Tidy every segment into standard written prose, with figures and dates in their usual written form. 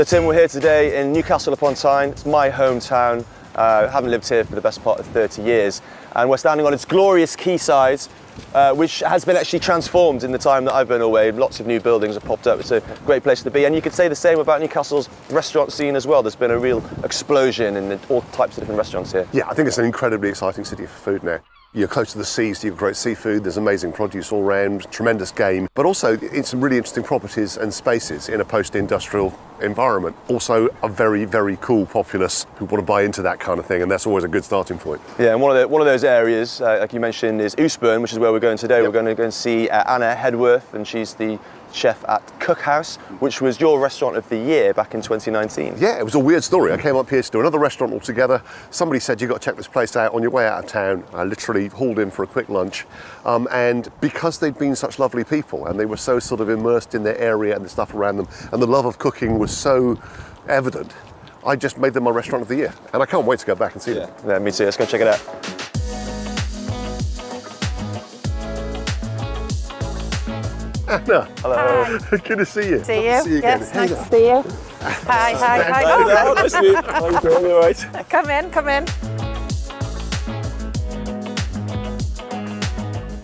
So Tim, we're here today in Newcastle upon Tyne. It's my hometown. I haven't lived here for the best part of 30 years. And we're standing on its glorious quayside, which has been actually transformed in the time that I've been away. Lots of new buildings have popped up. It's a great place to be. And you could say the same about Newcastle's restaurant scene as well. There's been a real explosion in all types of different restaurants here. Yeah, I think it's an incredibly exciting city for food now. You're close to the sea, so you've got great seafood, there's amazing produce all around, tremendous game, but also it's some really interesting properties and spaces in a post-industrial environment. Also a very, very cool populace who want to buy into that kind of thing, and that's always a good starting point. Yeah, and one of those areas, like you mentioned, is Eastbourne, which is where we're going today. Yep. We're going to go and see Anna Hedworth, and she's the chef at Cook House, which was your restaurant of the year back in 2019. Yeah, it was a weird story. I came up here to do another restaurant altogether. Somebody said, you've got to check this place out on your way out of town. I literally hauled in for a quick lunch. And because they'd been such lovely people and they were so sort of immersed in their area and the stuff around them, and the love of cooking was so evident, I just made them my restaurant of the year. And I can't wait to go back and see them. Yeah, me too. Let's go check it out. Anna. Hello. Hi. Good to see you. See you. See you again. Yes, nice to see you. Hi. Hello, nice to meet you. How are you doing? All right? Come in.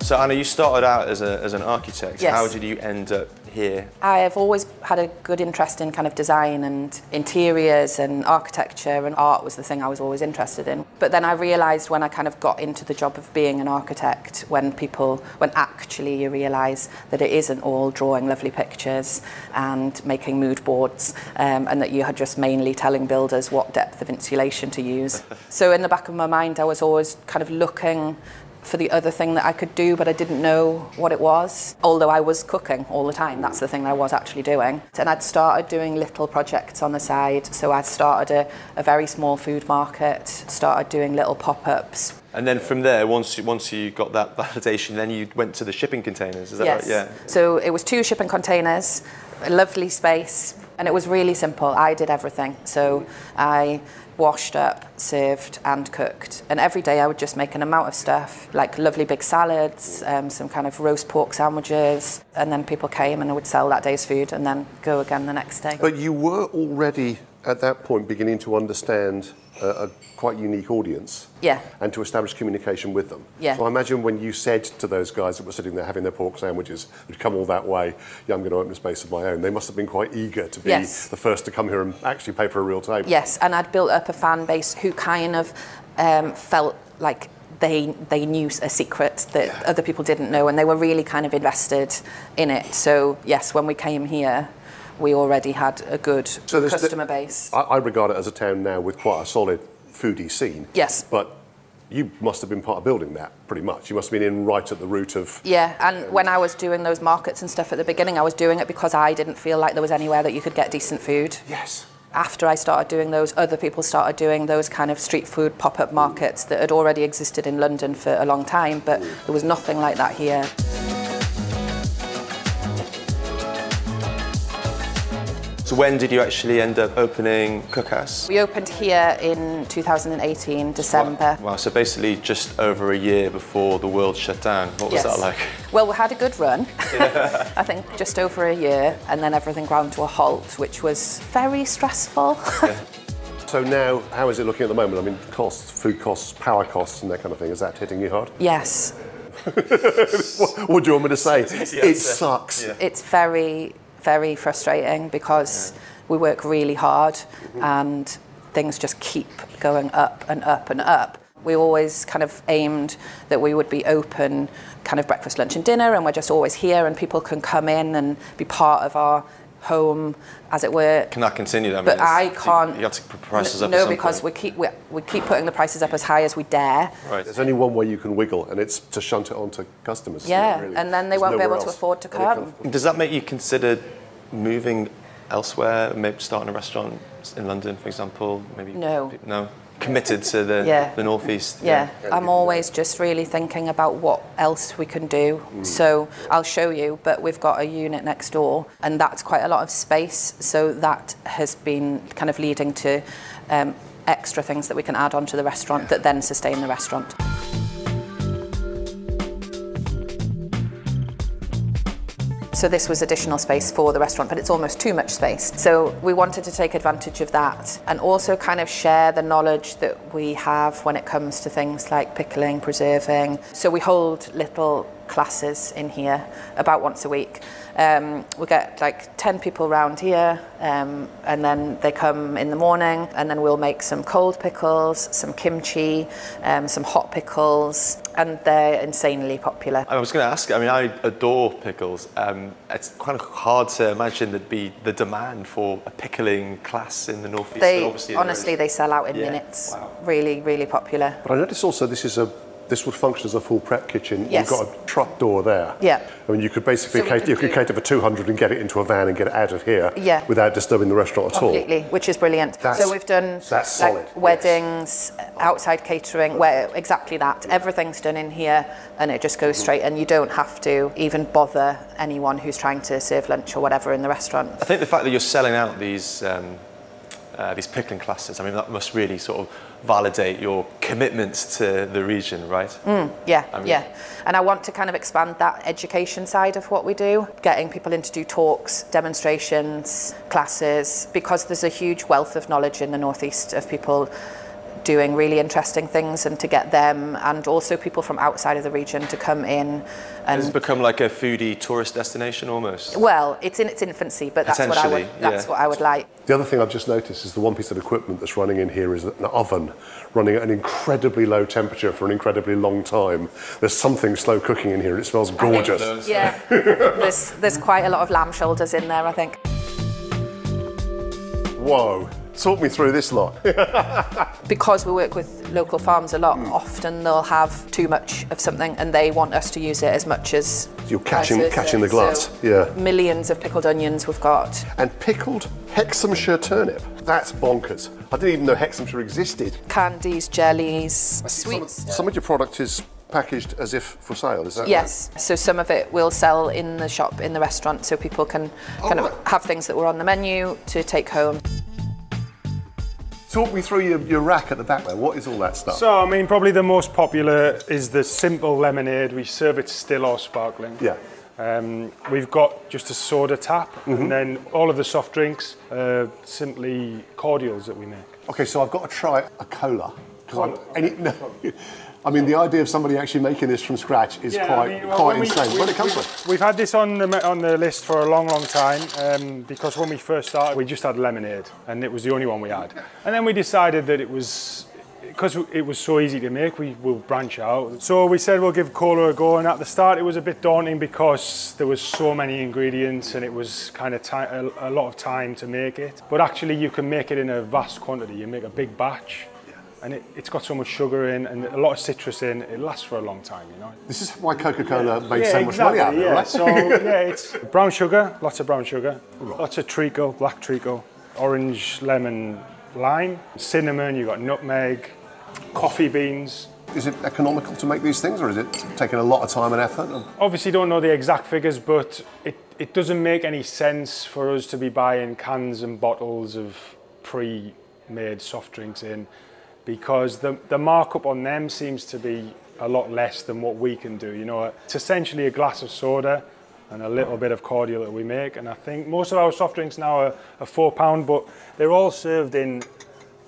So Anna, you started out as an architect. Yes. How did you end up here? I have always had a good interest in kind of design and interiors and architecture, and art was the thing I was always interested in. But then I realised when I kind of got into the job of being an architect, when actually you realise that it isn't all drawing lovely pictures and making mood boards, and that you are just mainly telling builders what depth of insulation to use. So in the back of my mind I was always kind of looking for the other thing that I could do, but I didn't know what it was. Although I was cooking all the time, that's the thing that I was actually doing. And I'd started doing little projects on the side. So I started a very small food market, started doing little pop-ups. And then from there, once you got that validation, then you went to the shipping containers, is that Yes. right? Yeah. So it was 2 shipping containers, a lovely space, and it was really simple. I did everything. So I washed up, served and cooked. And every day I would just make an amount of stuff, like lovely big salads, some kind of roast pork sandwiches, and then people came and I would sell that day's food and then go again the next day. But you were already at that point beginning to understand a quite unique audience. Yeah. And to establish communication with them. Yeah. So I imagine when you said to those guys that were sitting there having their pork sandwiches, who'd come all that way, yeah, I'm going to open a space of my own, they must have been quite eager to be Yes. the first to come here and actually pay for a real table. Yes, and I'd built up a fan base who kind of felt like they knew a secret that other people didn't know, and they were really kind of invested in it. So yes, when we came here, we already had a good customer base. I regard it as a town now with quite a solid foodie scene. Yes. But you must have been part of building that, pretty much. You must have been in right at the root of... Yeah, and when I was doing those markets and stuff at the beginning, I was doing it because I didn't feel like there was anywhere that you could get decent food. Yes. After I started doing those, other people started doing those kind of street food pop-up markets that had already existed in London for a long time, but there was nothing like that here. So when did you actually end up opening Cook House? We opened here in 2018, December. Wow, so basically just over a year before the world shut down. What was that like? Well, we had a good run. I think just over a year, and then everything ground to a halt, which was very stressful. Yeah. So now, how is it looking at the moment? I mean, costs, food costs, power costs and that kind of thing, is that hitting you hard? Yes. What do you want me to say? It sucks. Yeah. It's very frustrating because we work really hard and things just keep going up and up and up. We always kind of aimed that we would be open kind of breakfast, lunch and dinner, and we're just always here and people can come in and be part of our home, as it were. Can that continue then? But I can't. You have to put prices up. No, because we keep putting the prices up as high as we dare. Right. There's only one way you can wiggle, and it's to shunt it onto customers. Yeah, really. and then they won't be able to afford to come. Does that make you consider moving elsewhere? Maybe starting a restaurant in London, for example? Maybe. No. No. Committed to the northeast. Yeah, I'm always just really thinking about what else we can do. So I'll show you, but we've got a unit next door and that's quite a lot of space. So that has been kind of leading to extra things that we can add onto the restaurant that then sustain the restaurant. So this was additional space for the restaurant, but it's almost too much space. So we wanted to take advantage of that and also kind of share the knowledge that we have when it comes to things like pickling, preserving. So we hold little classes in here about once a week. We get like 10 people round here, and then they come in the morning, and then we'll make some cold pickles, some kimchi, some hot pickles, and they're insanely popular. I was going to ask, I mean, I adore pickles. It's quite hard to imagine there'd be the demand for a pickling class in the Northeast. Honestly, they sell out in minutes. Wow. Really, really popular. But I noticed also this would function as a full prep kitchen. Yes. You've got a truck door there. Yeah. I mean, you could basically cater for 200 and get it into a van and get it out of here without disturbing the restaurant at all. Completely, which is brilliant. So we've done like weddings, outside catering, where exactly that. Everything's done in here and it just goes straight, and you don't have to even bother anyone who's trying to serve lunch or whatever in the restaurant. I think the fact that you're selling out these pickling classes, I mean, that must really sort of validate your commitment to the region, right? Yeah. And I want to kind of expand that education side of what we do, getting people in to do talks, demonstrations, classes, because there's a huge wealth of knowledge in the Northeast of people doing really interesting things, and to get them and also people from outside of the region to come in. And it's become like a foodie tourist destination almost. Well, it's in its infancy, but that's what I would like. The other thing I've just noticed is the one piece of equipment that's running in here is an oven running at an incredibly low temperature for an incredibly long time. There's something slow cooking in here and it smells gorgeous. Yeah, there's quite a lot of lamb shoulders in there, I think. Whoa. Talk me through this lot. Because we work with local farms a lot, often they'll have too much of something and they want us to use it as much as... You're catching the glut, so millions of pickled onions we've got. And pickled Hexhamshire turnip. That's bonkers. I didn't even know Hexhamshire existed. Candies, jellies, sweets. Some of your product is packaged as if for sale, is that yes, right? So some of it we'll sell in the shop, in the restaurant, so people can kind of have things that were on the menu to take home. Talk me through your rack at the back there. What is all that stuff? So, I mean, probably the most popular is the simple lemonade. We serve it still or sparkling. Yeah. We've got just a soda tap, and then all of the soft drinks are simply cordials that we make. Okay, so I've got to try a cola. I mean, the idea of somebody actually making this from scratch is quite insane. Where did it come from? We've had this on the list for a long, long time, because when we first started, we just had lemonade, and it was the only one we had. And then we decided that because it was so easy to make, we will branch out. So we said we'll give cola a go, and at the start it was a bit daunting because there was so many ingredients and it was kind of a lot of time to make it. But actually you can make it in a vast quantity. You make a big batch. And it's got so much sugar in and a lot of citrus in, it lasts for a long time, you know. This is why Coca-Cola made so much money out of it, right? So, it's brown sugar, lots of brown sugar, lots of treacle, black treacle, orange, lemon, lime, cinnamon, you've got nutmeg, coffee beans. Is it economical to make these things, or is it taking a lot of time and effort? Obviously don't know the exact figures, but it doesn't make any sense for us to be buying cans and bottles of pre-made soft drinks in, because the markup on them seems to be a lot less than what we can do. You know, it's essentially a glass of soda and a little bit of cordial that we make, and I think most of our soft drinks now are £4, but they're all served in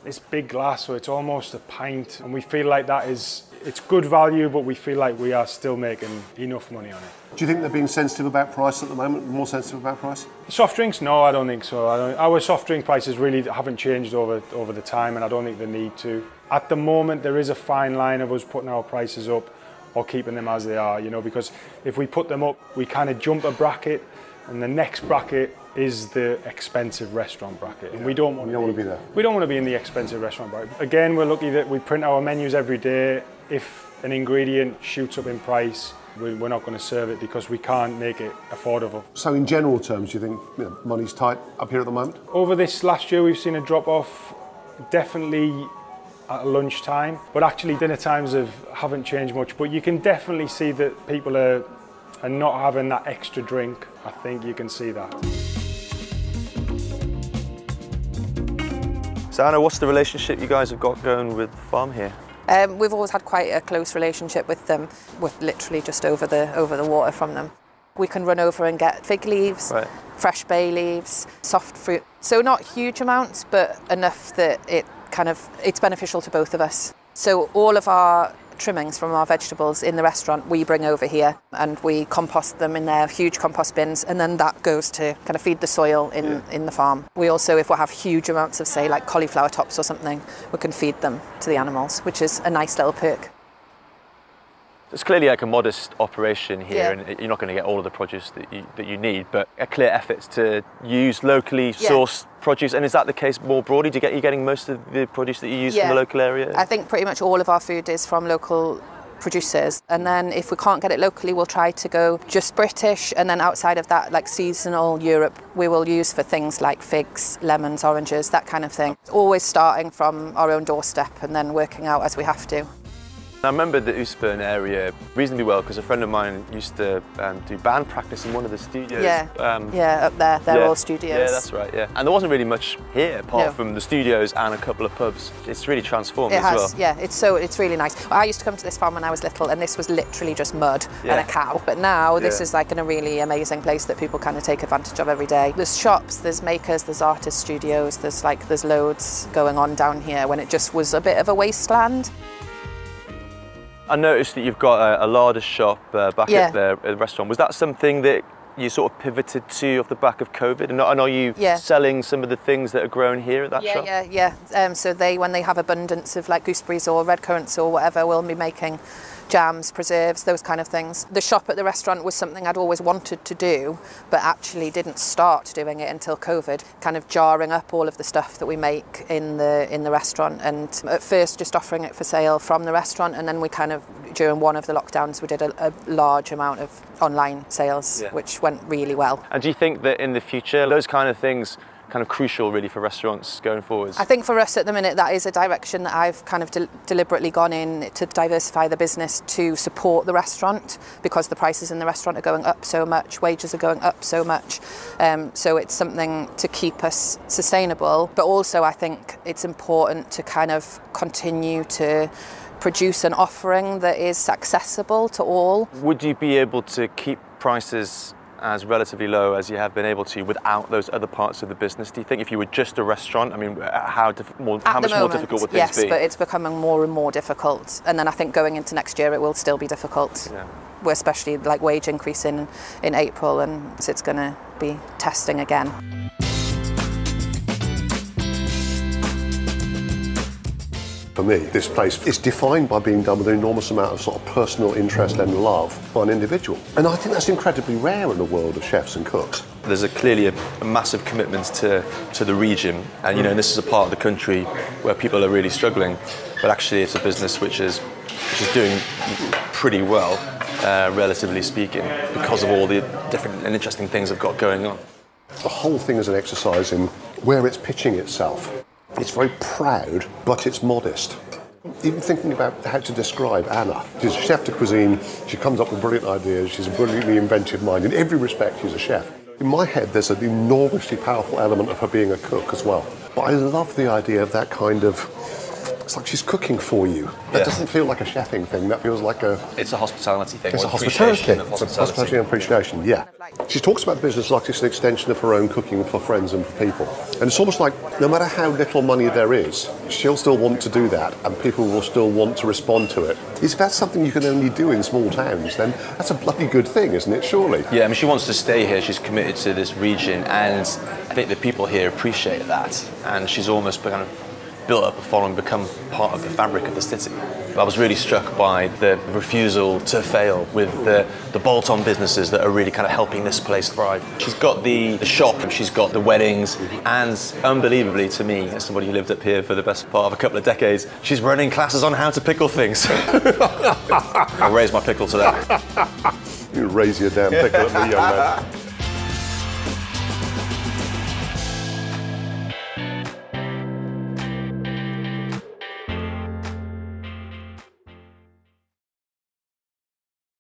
this big glass, so it's almost a pint, and we feel like it's good value, but we feel like we are still making enough money on it. Do you think they're being sensitive about price at the moment, more sensitive about price? Soft drinks? No, I don't think so. Our soft drink prices really haven't changed over the time, and I don't think they need to. At the moment, there is a fine line of us putting our prices up or keeping them as they are, you know, because if we put them up, we kind of jump a bracket, and the next bracket is the expensive restaurant bracket, and we don't want to be there. We don't want to be in the expensive restaurant bracket. Again, we're lucky that we print our menus every day. If an ingredient shoots up in price, we're not going to serve it because we can't make it affordable. So in general terms, do you think money's tight up here at the moment? Over this last year, we've seen a drop-off, definitely at lunchtime, but actually dinner times haven't changed much. But you can definitely see that people are not having that extra drink. I think you can see that. So Anna, what's the relationship you guys have got going with the farm here? We've always had quite a close relationship with them. We're literally just over the water from them. We can run over and get fig leaves, Right. fresh bay leaves, soft fruit. So not huge amounts, but enough that it's beneficial to both of us. So all of our trimmings from our vegetables in the restaurant we bring over here and we compost them in their huge compost bins, and then that goes to kind of feed the soil in the farm. We also, if we have huge amounts of, say, like cauliflower tops or something, we can feed them to the animals, which is a nice little perk. It's clearly like a modest operation here, Yeah. and you're not going to get all of the produce that you need, but a clear effort to use locally sourced produce. And is that the case more broadly? Are you getting most of the produce that you use from the local area? I think pretty much all of our food is from local producers, and then if we can't get it locally, we'll try to go just British, and then outside of that, like seasonal Europe, we will use for things like figs, lemons, oranges, that kind of thing. Always starting from our own doorstep and then working out as we have to. I remember the Eastbourne area reasonably well because a friend of mine used to do band practice in one of the studios. Yeah, up there, they're all studios. Yeah, that's right, yeah. And there wasn't really much here apart from the studios and a couple of pubs. It's really transformed as well. Yeah, it's really nice. I used to come to this farm when I was little, and this was literally just mud and a cow. But now this is like a really amazing place that people kind of take advantage of every day. There's shops, there's makers, there's artist studios, there's loads going on down here when it just was a bit of a wasteland. I noticed that you've got a larder shop back at the restaurant. Was that something that you sort of pivoted to off the back of COVID? And are you selling some of the things that are grown here at that shop? Yeah. So when they have abundance of like gooseberries or red currants or whatever, we'll be making jams, preserves, those kind of things. The shop at the restaurant was something I'd always wanted to do, but actually didn't start doing it until COVID, kind of jarring up all of the stuff that we make in the restaurant, and at first just offering it for sale from the restaurant, and then we kind of, during one of the lockdowns, we did a large amount of online sales, which went really well. And do you think that in the future, those kind of things kind of crucial really for restaurants going forwards? I think for us at the minute that is a direction that I've kind of deliberately gone in to diversify the business to support the restaurant, because the prices in the restaurant are going up so much, wages are going up so much, so it's something to keep us sustainable, but also I think it's important to kind of continue to produce an offering that is accessible to all. Would you be able to keep prices as relatively low as you have been able to without those other parts of the business? Do you think if you were just a restaurant, I mean, how much more difficult would things be? Yes, but it's becoming more and more difficult. And then I think going into next year, it will still be difficult. Yeah. We're especially like wage increase in April, and so it's going to be testing again. For me, this place is defined by being done with an enormous amount of sort of personal interest and love by an individual. And I think that's incredibly rare in the world of chefs and cooks. There's clearly a massive commitment to the region, and this is a part of the country where people are really struggling, but actually it's a business which is doing pretty well, relatively speaking, because of all the different and interesting things they've got going on. The whole thing is an exercise in where it's pitching itself. It's very proud, but it's modest. Even thinking about how to describe Anna. She's a chef de cuisine, she comes up with brilliant ideas, she's a brilliantly inventive mind. In every respect, she's a chef. In my head, there's an enormously powerful element of her being a cook as well. But I love the idea of that kind of, it's like she's cooking for you. That doesn't feel like a chefing thing, that feels like a... It's a hospitality thing. It's a hospitality thing. It's a hospitality and appreciation, yeah. She talks about the business like it's an extension of her own cooking for friends and for people. And it's almost like, no matter how little money there is, she'll still want to do that, and people will still want to respond to it. If that's something you can only do in small towns, then that's a bloody good thing, isn't it, surely? Yeah, I mean, she wants to stay here, she's committed to this region, and I think the people here appreciate that, and she's almost kind of built up a following, become part of the fabric of the city. I was really struck by the refusal to fail with the bolt-on businesses that are really kind of helping this place thrive. She's got the shop, she's got the weddings, and unbelievably to me, as somebody who lived up here for the best part of a couple of decades, she's running classes on how to pickle things. I'll raise my pickle to that. You raise your damn pickle at me, young man.